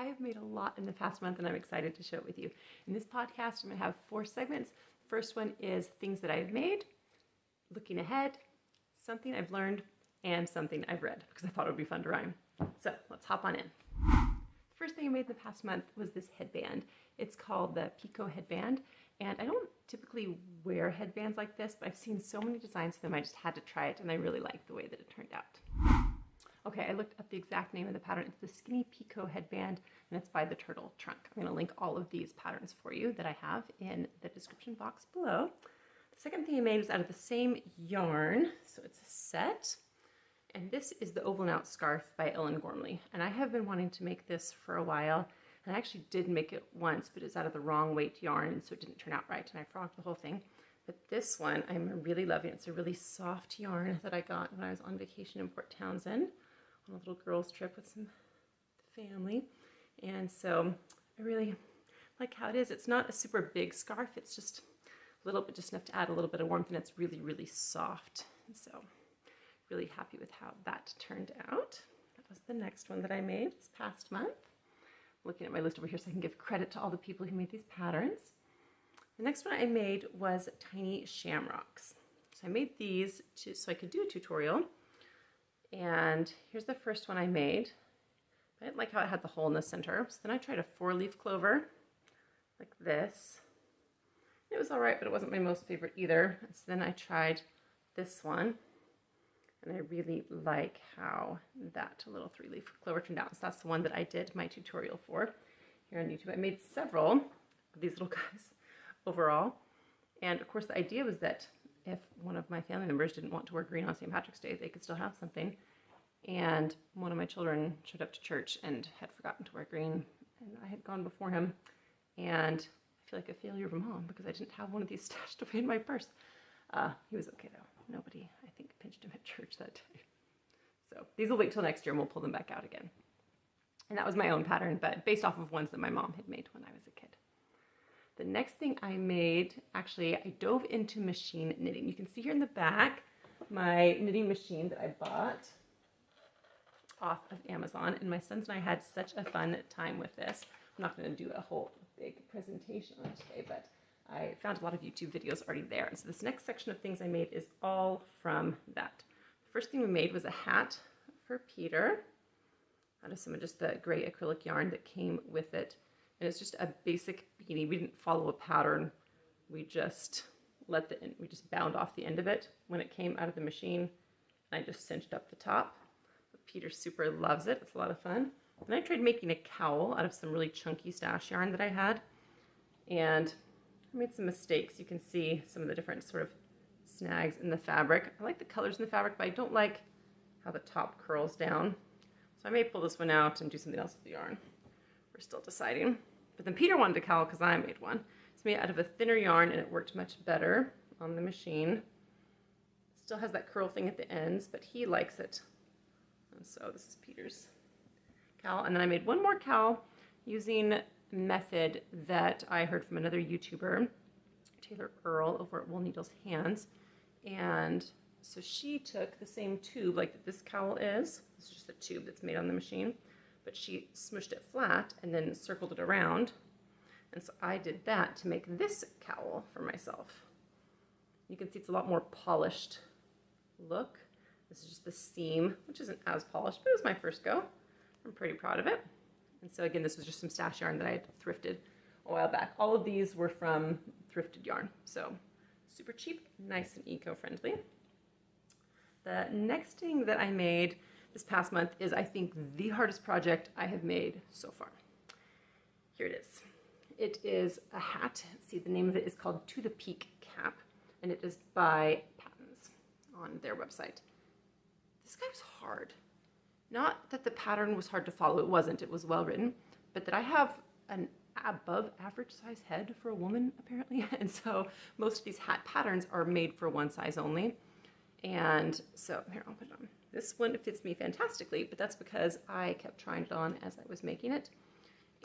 I have made a lot in the past month and I'm excited to share it with you. In this podcast, I'm going to have 4 segments. First one is things that I've made, looking ahead, something I've learned, and something I've read because I thought it would be fun to rhyme. So let's hop on in. The first thing I made the past month was this headband. It's called the Pico headband, and I don't typically wear headbands like this, but I've seen so many designs of them, I just had to try it, and I really liked the way that it turned out. Okay, I looked up the exact name of the pattern. It's the Skinny Pico headband, and it's by the Turtle Trunk. I'm going to link all of these patterns for you that I have in the description box below. The second thing I made was out of the same yarn, so it's a set. And this is the Oval and Out Scarf by Ellen Gormley. And I have been wanting to make this for a while. And I actually did make it once, but it's out of the wrong weight yarn, so it didn't turn out right. And I frogged the whole thing. But this one I'm really loving. It's a really soft yarn that I got when I was on vacation in Port Townsend on a little girls trip with some family. And so I really like how it is. It's not a super big scarf. It's just a little bit, just enough to add a little bit of warmth, and it's really, really soft. And so really happy with how that turned out. That was the next one that I made this past month. I'm looking at my list over here so I can give credit to all the people who made these patterns. The next one I made was tiny shamrocks. So I made these so I could do a tutorial. And here's the first one I made. I didn't like how it had the hole in the center. So then I tried a 4-leaf clover like this. It was all right, but it wasn't my most favorite either. So then I tried this one. And I really like how that little 3-leaf clover turned out. So that's the one that I did my tutorial for here on YouTube. I made several of these little guys overall. And of course the idea was that if one of my family members didn't want to wear green on St. Patrick's Day, they could still have something. And one of my children showed up to church and had forgotten to wear green, and I had gone before him. And I feel like a failure of a mom because I didn't have one of these stashed away in my purse. He was okay though. Nobody, I think, pinched him at church that day. So these will wait till next year and we'll pull them back out again. And that was my own pattern, but based off of ones that my mom had made when I was a kid. The next thing I made, actually, I dove into machine knitting. You can see here in the back my knitting machine that I bought off of Amazon. And my sons and I had such a fun time with this. I'm not going to do a whole big presentation on it today, but I found a lot of YouTube videos already there. And so this next section of things I made is all from that. The first thing we made was a hat for Peter out of some of just the gray acrylic yarn that came with it. And it's just a basic beanie. We didn't follow a pattern. We just bound off the end of it when it came out of the machine. And I just cinched up the top. But Peter super loves it. It's a lot of fun. Then I tried making a cowl out of some really chunky stash yarn that I had. And I made some mistakes. You can see some of the different sort of snags in the fabric. I like the colors in the fabric, but I don't like how the top curls down. So I may pull this one out and do something else with the yarn. We're still deciding. But then Peter wanted a cowl because I made one. It's made out of a thinner yarn and it worked much better on the machine. Still has that curl thing at the ends, but he likes it. And so this is Peter's cowl. And then I made one more cowl using method that I heard from another YouTuber, Taylor Earl, over at Wool Needles Hands. And so she took the same tube like this cowl is. This is just a tube that's made on the machine, but she smushed it flat and then circled it around. And so I did that to make this cowl for myself. You can see it's a lot more polished look. This is just the seam, which isn't as polished, but it was my first go. I'm pretty proud of it. And so again, this was just some stash yarn that I had thrifted a while back. All of these were from thrifted yarn, so super cheap, nice and eco-friendly. The next thing that I made this past month is, I think, the hardest project I have made so far. Here it is. It is a hat. See, the name of it is called To the Peak Cap, and it is by Patterns on their website. This guy was hard. Not that the pattern was hard to follow, it wasn't, it was well written, but that I have an above average size head for a woman, apparently, and so most of these hat patterns are made for one size only. And so, here, I'll put it on. This one fits me fantastically, but that's because I kept trying it on as I was making it,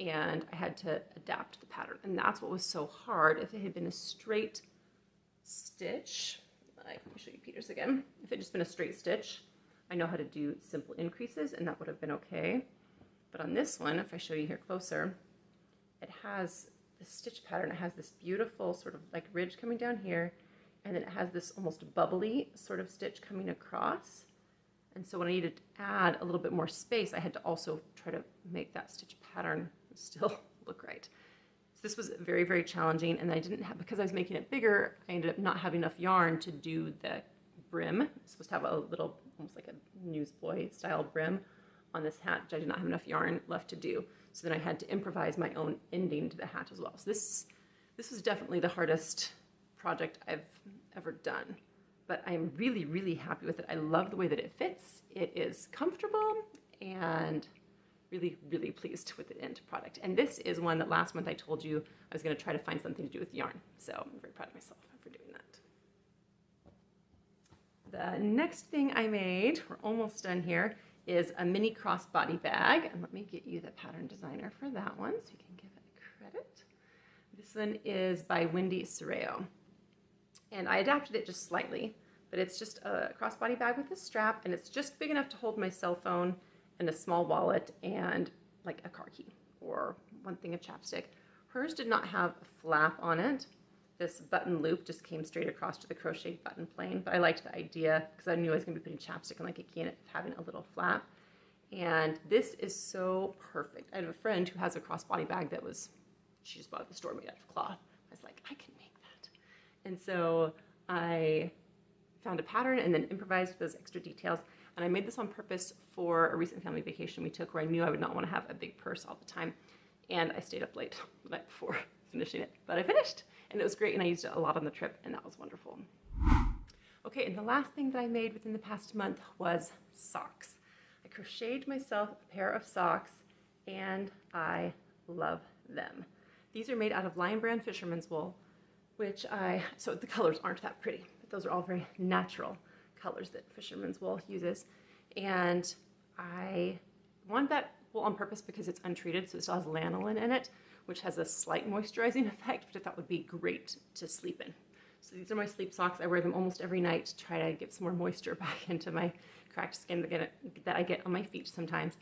and I had to adapt the pattern, and that's what was so hard. If it had been a straight stitch, let me show you Peter's again. If it had just been a straight stitch, I know how to do simple increases, and that would have been okay. But on this one, if I show you here closer, it has the stitch pattern. It has this beautiful sort of like ridge coming down here, and then it has this almost bubbly sort of stitch coming across. And so when I needed to add a little bit more space, I had to also try to make that stitch pattern still look right. So this was very, very challenging, and I didn't have, because I was making it bigger, I ended up not having enough yarn to do the brim. It's supposed to have a little, almost like a newsboy style brim on this hat, which I did not have enough yarn left to do. So then I had to improvise my own ending to the hat as well. So this was definitely the hardest project I've ever done. But I'm really, really happy with it. I love the way that it fits. It is comfortable, and really, really pleased with the end product. And this is one that last month I told you I was going to try to find something to do with yarn. So I'm very proud of myself for doing that. The next thing I made, we're almost done here, is a mini crossbody bag. And let me get you the pattern designer for that one so you can give it credit. This one is by Wendy Sorreo. And I adapted it just slightly, but it's just a crossbody bag with a strap, and it's just big enough to hold my cell phone and a small wallet and like a car key or one thing of chapstick. Hers did not have a flap on it. This button loop just came straight across to the crochet button plane, but I liked the idea because I knew I was going to be putting chapstick on like a key in it, having a little flap. And this is so perfect. I have a friend who has a crossbody bag that she just bought at the store made out of cloth. I was like, I can make that. And so I found a pattern and then improvised with those extra details. And I made this on purpose for a recent family vacation we took where I knew I would not want to have a big purse all the time. And I stayed up late the night before finishing it, but I finished, and it was great, and I used it a lot on the trip, and that was wonderful. Okay, and the last thing that I made within the past month was socks. I crocheted myself a pair of socks, and I love them. These are made out of Lion Brand Fisherman's Wool, so the colors aren't that pretty, but those are all very natural colors that Fisherman's Wool uses. And I wanted that wool on purpose because it's untreated, so it still has lanolin in it, which has a slight moisturizing effect, which I thought would be great to sleep in. So these are my sleep socks. I wear them almost every night to try to get some more moisture back into my cracked skin that I get on my feet sometimes.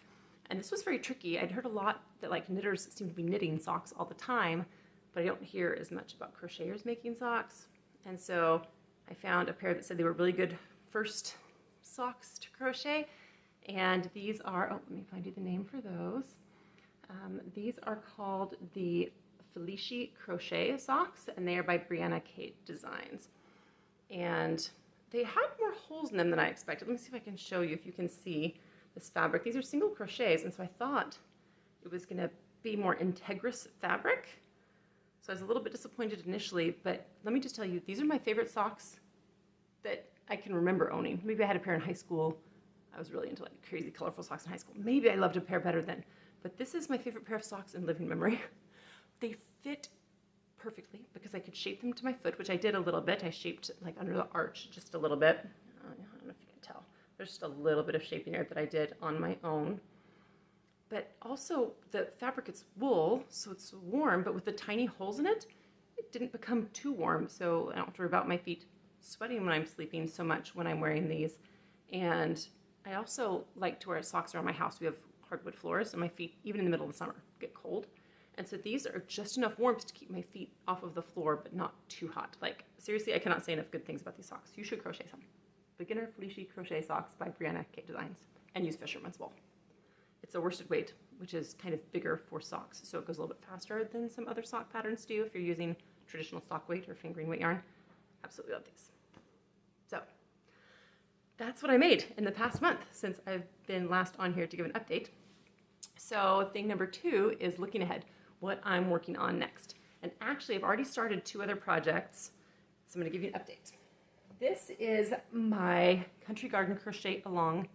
And this was very tricky. I'd heard a lot that like knitters seem to be knitting socks all the time, but I don't hear as much about crocheters making socks. And so I found a pair that said they were really good first socks to crochet. And these are, let me find you the name for those. These are called the Felici Crochet socks, and they are by Brianna Kate Designs. And they had more holes in them than I expected. Let me see if I can show you if you can see this fabric. These are single crochets, and so I thought it was going to be more integrous fabric. So I was a little bit disappointed initially, but let me just tell you, these are my favorite socks that I can remember owning. Maybe I had a pair in high school. I was really into like crazy colorful socks in high school. Maybe I loved a pair better then, but this is my favorite pair of socks in living memory. They fit perfectly because I could shape them to my foot, which I did a little bit. I shaped like under the arch just a little bit. I don't know if you can tell. There's just a little bit of shaping there that I did on my own. But also the fabric, it's wool, so it's warm, but with the tiny holes in it, it didn't become too warm. So I don't have to worry about my feet sweating when I'm sleeping so much when I'm wearing these. And I also like to wear socks around my house. We have hardwood floors, and my feet, even in the middle of the summer, get cold. And so these are just enough warmth to keep my feet off of the floor, but not too hot. Like, seriously, I cannot say enough good things about these socks. You should crochet some. Beginner Felici Crochet Socks by Brianna Kate Designs, and use Fisherman's Wool. It's a worsted weight, which is kind of bigger for socks, so it goes a little bit faster than some other sock patterns do if you're using traditional sock weight or fingering weight yarn. Absolutely love these. So that's what I made in the past month since I've been last on here to give an update. So thing number 2 is looking ahead, what I'm working on next. And actually, I've already started 2 other projects, so I'm going to give you an update. This is my Country Garden Crochet Along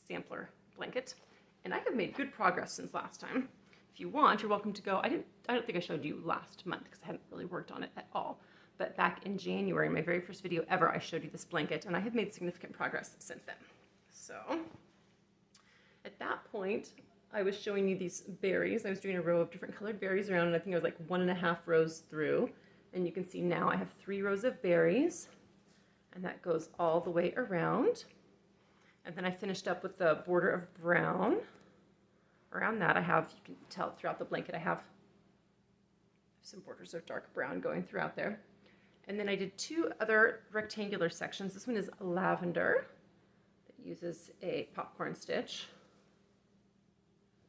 sampler blanket, and I have made good progress since last time. If you want, you're welcome to go. I don't think I showed you last month because I hadn't really worked on it at all. But back in January, my very first video ever, I showed you this blanket, and I have made significant progress since then. So at that point, I was showing you these berries. I was doing a row of different colored berries around, and I think I was like 1.5 rows through. And you can see now I have 3 rows of berries, and that goes all the way around. And then I finished up with the border of brown around that I have, you can tell throughout the blanket, I have some borders of dark brown going throughout there. And then I did 2 other rectangular sections. This one is lavender. It uses a popcorn stitch.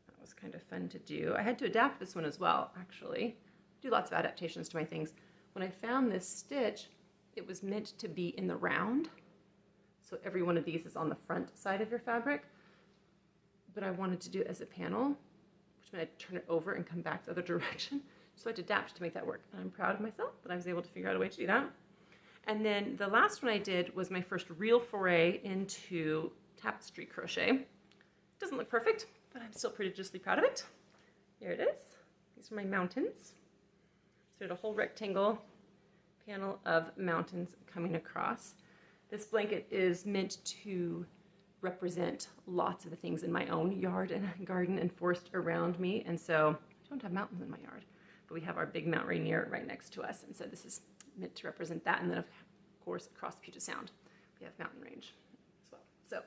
That was kind of fun to do. I had to adapt this one as well, actually. I do lots of adaptations to my things. When I found this stitch, it was meant to be in the round. So every one of these is on the front side of your fabric. But I wanted to do it as a panel, which meant I'd turn it over and come back the other direction. So I had to adapt to make that work. And I'm proud of myself that I was able to figure out a way to do that. And then the last one I did was my first real foray into tapestry crochet. It doesn't look perfect, but I'm still prodigiously proud of it. Here it is. These are my mountains. So I did a whole rectangle panel of mountains coming across. This blanket is meant to represent lots of the things in my own yard and garden and forest around me. And so I don't have mountains in my yard, but we have our big Mount Rainier right next to us. And so this is meant to represent that. And then of course, across Puget Sound, we have mountain range as well. So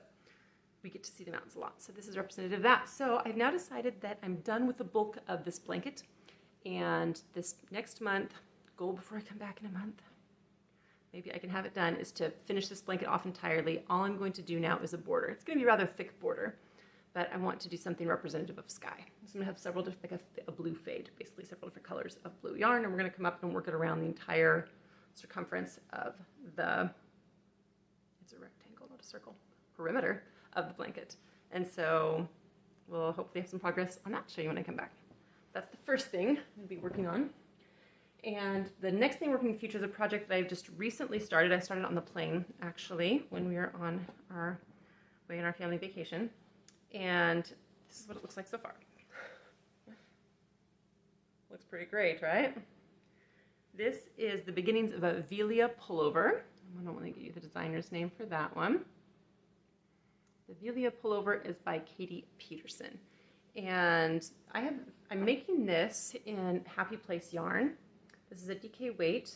we get to see the mountains a lot. So this is representative of that. So I've now decided that I'm done with the bulk of this blanket. And this next month, goal before I come back in a month, maybe I can have it done, is to finish this blanket off entirely. All I'm going to do now is a border. It's going to be a rather thick border, but I want to do something representative of sky. So I'm going to have several different, like a blue fade, basically several different colors of blue yarn, and we're going to come up and work it around the entire circumference of the, it's a rectangle, not a circle, perimeter of the blanket. And so we'll hopefully have some progress on that to show you when I come back. That's the first thing I'll be working on. And the next thing working in the future is a project that I've just recently started. I started on the plane, actually, when we were on our way on our family vacation. And this is what it looks like so far. Looks pretty great, right? This is the beginnings of a Velia pullover. I don't want to give you the designer's name for that one. The Velia pullover is by Katie Peterson. And I'm making this in Happy Place yarn. This is a DK weight,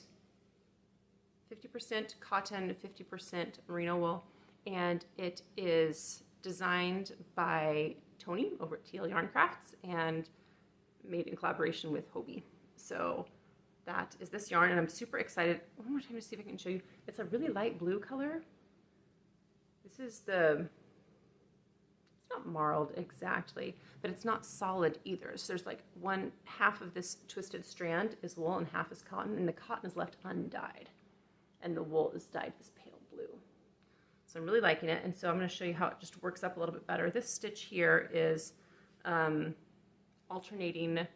50% cotton, 50% merino wool, and it is designed by Tony over at TL Yarn Crafts and made in collaboration with Hobie. So that is this yarn, and I'm super excited. One more time to see if I can show you. It's a really light blue color. This is it's not marled exactly, but it's not solid either. So there's like half of this twisted strand is wool and half is cotton, and the cotton is left undyed, and the wool is dyed this pale blue. So I'm really liking it, and so I'm going to show you how it just works up a little bit better. This stitch here is alternating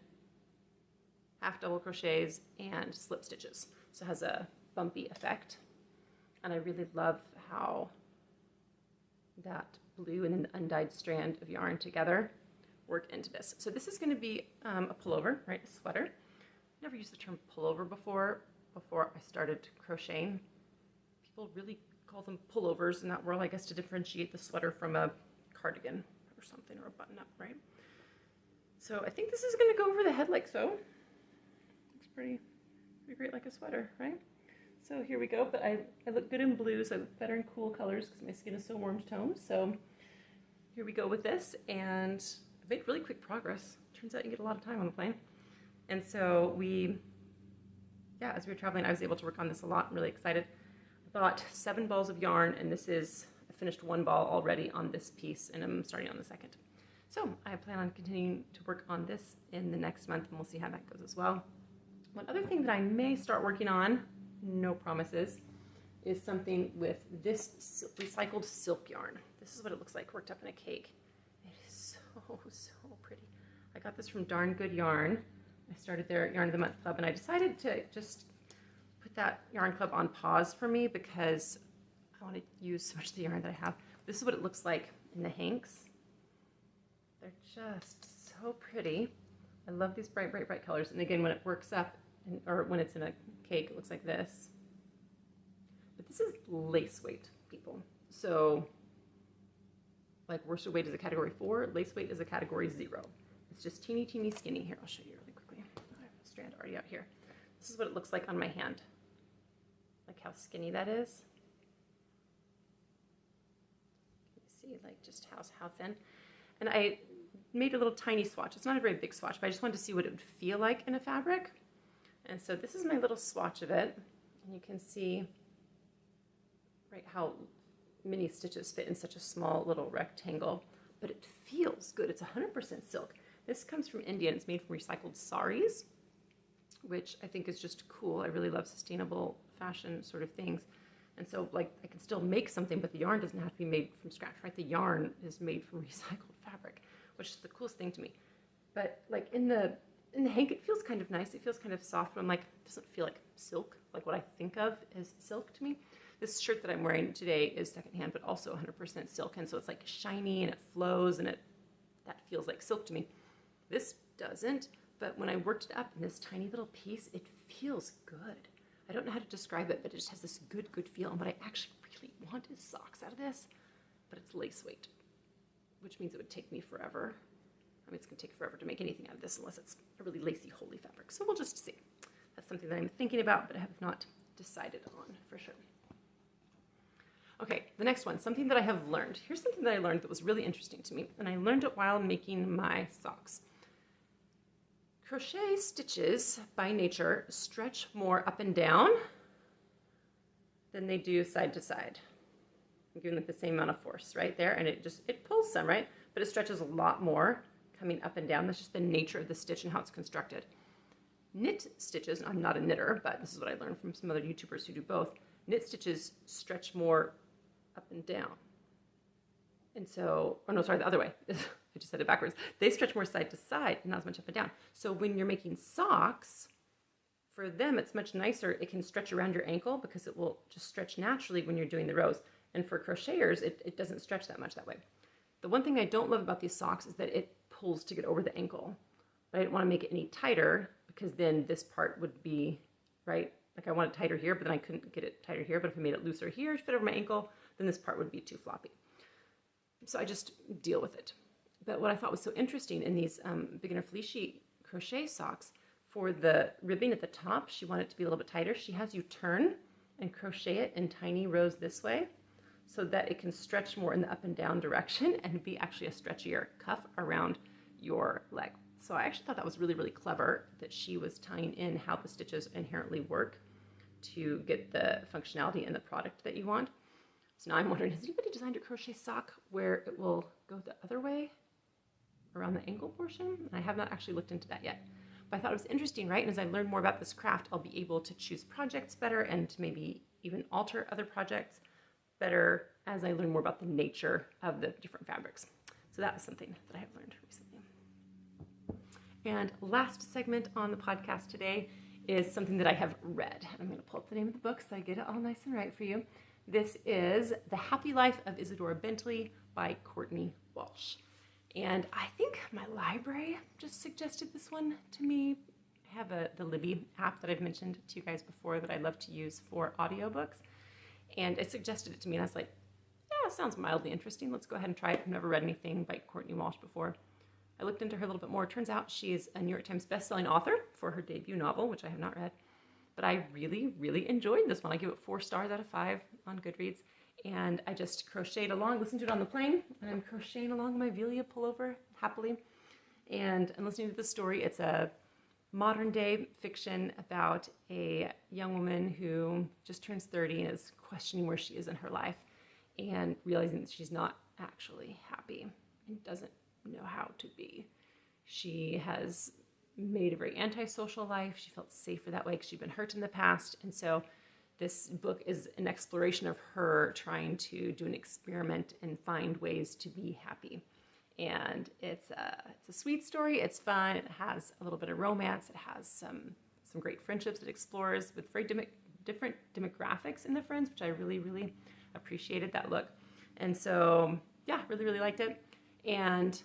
half double crochets and slip stitches, so it has a bumpy effect, and I really love how that blue and an undyed strand of yarn together work into this. So this is going to be a pullover, right? A sweater. Never used the term pullover before I started crocheting. People really call them pullovers in that world, I guess, to differentiate the sweater from a cardigan or something, or a button-up, right? So I think this is going to go over the head like so. Looks pretty great like a sweater, right? So here we go, but I look good in blue, so I look better in cool colors because my skin is so warm toned. So here we go with this, and I've made really quick progress. Turns out you get a lot of time on the plane. And so as we were traveling, I was able to work on this a lot. I'm really excited. I bought 7 balls of yarn, and I finished 1 ball already on this piece, and I'm starting on the second. So I plan on continuing to work on this in the next month, and we'll see how that goes as well. One other thing that I may start working on, no promises, is something with this recycled silk yarn. This is what it looks like worked up in a cake. It is so pretty. I got this from Darn Good Yarn. I started their Yarn of the Month Club, and I decided to just put that yarn club on pause for me because I want to use so much of the yarn that I have. This is what it looks like in the hanks. They're just so pretty. I love these bright colors. And again, when it works up, or when it's in a cake, it looks like this. But this is lace weight, people. So, like worsted weight is a category 4, lace weight is a category 0. It's just teeny skinny. Here, I'll show you really quickly. I have a strand already out here. This is what it looks like on my hand. Like how skinny that is. You see, like just how thin. And I made a little tiny swatch. It's not a very big swatch, but I just wanted to see what it would feel like in a fabric. And so this is my little swatch of it. And you can see right how many stitches fit in such a small little rectangle, but it feels good. It's 100% silk. This comes from India and it's made from recycled saris, which I think is just cool. I really love sustainable fashion sort of things. And so like I can still make something, but the yarn doesn't have to be made from scratch, right? The yarn is made from recycled fabric, which is the coolest thing to me. But like in the hank, it feels kind of nice. It feels kind of soft, but I'm like, it doesn't feel like silk, like what I think of as silk to me. This shirt that I'm wearing today is secondhand, but also 100% silk. And so it's like shiny and it flows and that feels like silk to me. This doesn't, but when I worked it up in this tiny little piece, it feels good. I don't know how to describe it, but it just has this good feel. And what I actually really want is socks out of this, but it's lace weight, which means it would take me forever. I mean, it's gonna take forever to make anything out of this unless it's a really lacy, holey fabric. So we'll just see. That's something that I'm thinking about, but I have not decided on for sure. Okay, the next one, something that I have learned. Here's something that I learned that was really interesting to me, and I learned it while making my socks. Crochet stitches, by nature, stretch more up and down than they do side to side. I'm giving them the same amount of force right there, and it pulls some, right? But it stretches a lot more coming up and down. That's just the nature of the stitch and how it's constructed. Knit stitches, I'm not a knitter, but this is what I learned from some other YouTubers who do both. Knit stitches stretch more up and down. And so, oh no, sorry, the other way. I just said it backwards. They stretch more side to side and not as much up and down. So when you're making socks, for them, it's much nicer. It can stretch around your ankle because it will just stretch naturally when you're doing the rows. And for crocheters, it doesn't stretch that much that way. The one thing I don't love about these socks is that it pulls to get over the ankle. But I didn't want to make it any tighter because then this part would be, right? Like I want it tighter here, but then I couldn't get it tighter here. But if I made it looser here to fit over my ankle, then this part would be too floppy. So I just deal with it. But what I thought was so interesting in these beginner fleecy crochet socks, for the ribbing at the top, she wanted it to be a little bit tighter. She has you turn and crochet it in tiny rows this way so that it can stretch more in the up and down direction and be actually a stretchier cuff around your leg. So I actually thought that was really, really clever that she was tying in how the stitches inherently work to get the functionality and the product that you want. So now I'm wondering, has anybody designed a crochet sock where it will go the other way around the ankle portion? I have not actually looked into that yet. But I thought it was interesting, right? And as I learn more about this craft, I'll be able to choose projects better and to maybe even alter other projects better as I learn more about the nature of the different fabrics. So that was something that I have learned recently. And last segment on the podcast today is something that I have read. I'm going to pull up the name of the book so I get it all nice and right for you. This is The Happy Life of Isadora Bentley by Courtney Walsh. And I think my library just suggested this one to me. I have the Libby app that I've mentioned to you guys before that I love to use for audiobooks. And it suggested it to me and I was like, yeah, it sounds mildly interesting. Let's go ahead and try it. I've never read anything by Courtney Walsh before. I looked into her a little bit more. It turns out she is a New York Times bestselling author for her debut novel, which I have not read. But I really, really enjoyed this one. I give it 4 stars out of 5 on Goodreads. And I just crocheted along, listened to it on the plane, and I'm crocheting along my Velia pullover happily. And I'm listening to the story. It's a modern day fiction about a young woman who just turns 30 and is questioning where she is in her life and realizing that she's not actually happy and doesn't know how to be. She has made a very antisocial life. She felt safer that way because she'd been hurt in the past. And so this book is an exploration of her trying to do an experiment and find ways to be happy. And it's a sweet story. It's fun. It has a little bit of romance. It has some great friendships it explores with very different demographics in the friends, which I really, really appreciated that look. And so, yeah, really, really liked it. And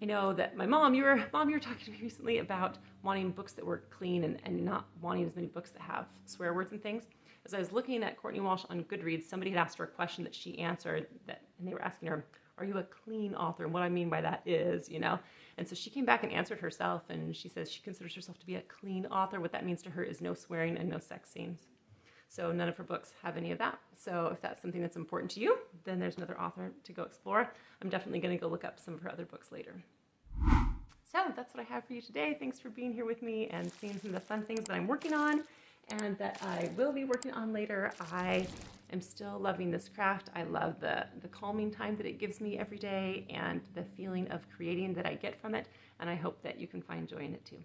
I know that my mom, you were talking to me recently about wanting books that were clean and not wanting as many books that have swear words and things. As I was looking at Courtney Walsh on Goodreads, somebody had asked her a question that she answered and they were asking her, are you a clean author? And what I mean by that is, And so she came back and answered herself, and she says she considers herself to be a clean author. What that means to her is no swearing and no sex scenes. So none of her books have any of that. So if that's something that's important to you, then there's another author to go explore. I'm definitely going to go look up some of her other books later. So that's what I have for you today. Thanks for being here with me and seeing some of the fun things that I'm working on and that I will be working on later. I am still loving this craft. I love the calming time that it gives me every day and the feeling of creating that I get from it. And I hope that you can find joy in it too.